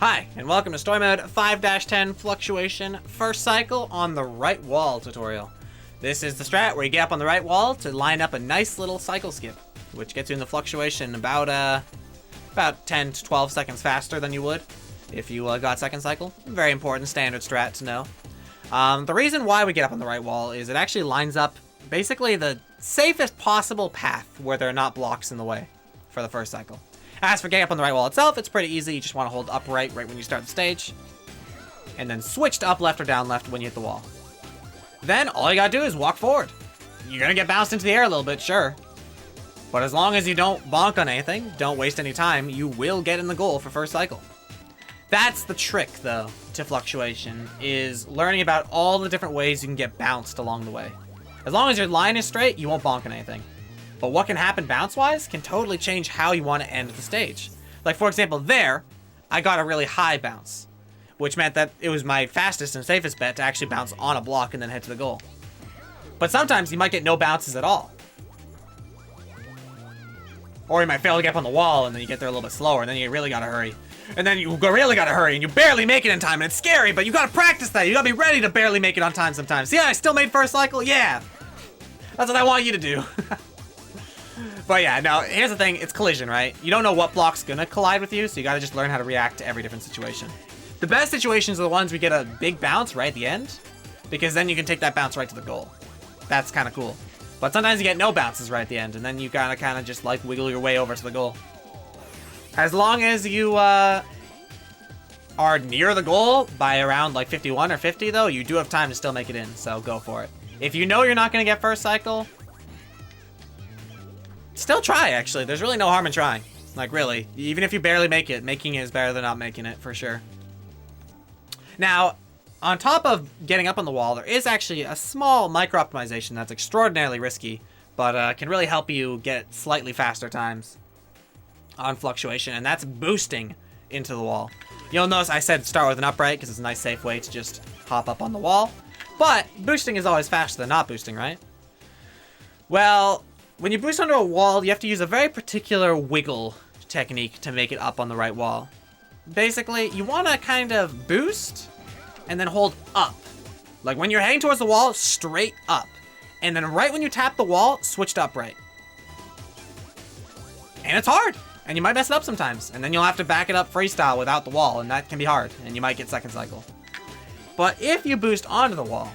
Hi, and welcome to Story Mode 5-10 Fluctuation First Cycle on the Right Wall tutorial. This is the strat where you get up on the right wall to line up a nice little cycle skip, which gets you in the fluctuation about 10 to 12 seconds faster than you would if you got second cycle. Very important standard strat to know. The reason why we get up on the right wall is it actually lines up basically the safest possible path where there are not blocks in the way for the first cycle. As for getting up on the right wall itself, it's pretty easy. You just want to hold upright right when you start the stage, and then switch to up left or down left when you hit the wall. Then all you gotta do is walk forward. You're gonna get bounced into the air a little bit, sure, but as long as you don't bonk on anything, don't waste any time, you will get in the goal for first cycle. That's the trick, though, to Fluctuation, is learning about all the different ways you can get bounced along the way. As long as your line is straight, you won't bonk on anything. But what can happen bounce-wise can totally change how you want to end the stage. Like, for example, there, I got a really high bounce, which meant that it was my fastest and safest bet to actually bounce on a block and then head to the goal. But sometimes you might get no bounces at all. Or you might fail to get up on the wall and then you get there a little bit slower and then you really gotta hurry. And then you really gotta hurry and you barely make it in time and it's scary, but you gotta practice that. You gotta be ready to barely make it on time sometimes. See how I still made first cycle? Yeah! That's what I want you to do. But yeah, now, here's the thing, it's collision, right? You don't know what block's gonna collide with you, so you gotta just learn how to react to every different situation. The best situations are the ones where you get a big bounce right at the end, because then you can take that bounce right to the goal. That's kind of cool. But sometimes you get no bounces right at the end, and then you gotta kind of just like wiggle your way over to the goal. As long as you are near the goal by around like 51 or 50 though, you do have time to still make it in, so go for it. If you know you're not gonna get first cycle, still try, actually. There's really no harm in trying. Like, really. Even if you barely make it, making it is better than not making it, for sure. Now, on top of getting up on the wall, there is actually a small micro-optimization that's extraordinarily risky, but can really help you get slightly faster times on Fluctuation, and that's boosting into the wall. You'll notice I said start with an upright, because it's a nice, safe way to just hop up on the wall. But boosting is always faster than not boosting, right? Well, when you boost under a wall, you have to use a very particular wiggle technique to make it up on the right wall. Basically, you want to kind of boost and then hold up. Like when you're heading towards the wall, straight up. And then right when you tap the wall, switch to upright. And it's hard. And you might mess it up sometimes. And then you'll have to back it up freestyle without the wall, and that can be hard. And you might get second cycle. But if you boost onto the wall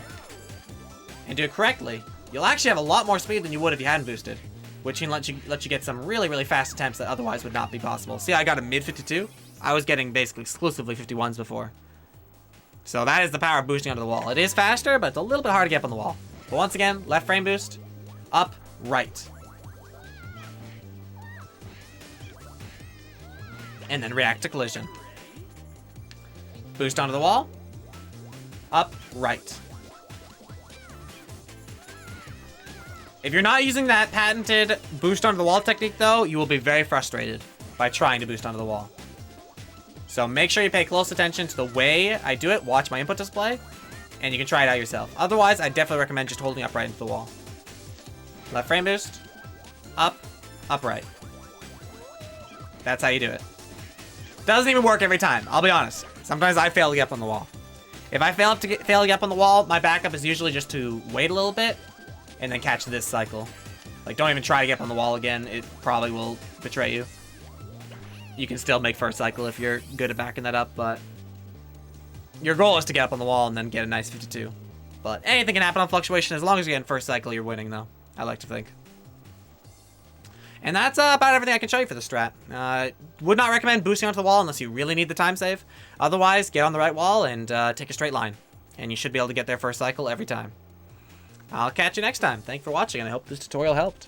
and do it correctly, you'll actually have a lot more speed than you would if you hadn't boosted, which can let you get some really, really fast attempts that otherwise would not be possible. See, I got a mid 52. I was getting basically exclusively 51s before. So that is the power of boosting onto the wall. It is faster, but it's a little bit hard to get up on the wall. But once again, left frame boost, up, right. And then react to collision. Boost onto the wall, up, right. If you're not using that patented boost onto the wall technique, though, you will be very frustrated by trying to boost onto the wall. So make sure you pay close attention to the way I do it, watch my input display, and you can try it out yourself. Otherwise, I definitely recommend just holding upright into the wall. Left frame boost, up, upright. That's how you do it. Doesn't even work every time, I'll be honest. Sometimes I fail to get up on the wall. If I fail to get up on the wall, my backup is usually just to wait a little bit, and then catch this cycle. Like, don't even try to get up on the wall again. It probably will betray you. You can still make first cycle if you're good at backing that up, but your goal is to get up on the wall and then get a nice 52. But anything can happen on Fluctuation. As long as you get in first cycle, you're winning, though. I like to think. And that's about everything I can show you for the strat. Would not recommend boosting onto the wall unless you really need the time save. Otherwise, get on the right wall and take a straight line. And you should be able to get there first cycle every time. I'll catch you next time. Thanks for watching, and I hope this tutorial helped.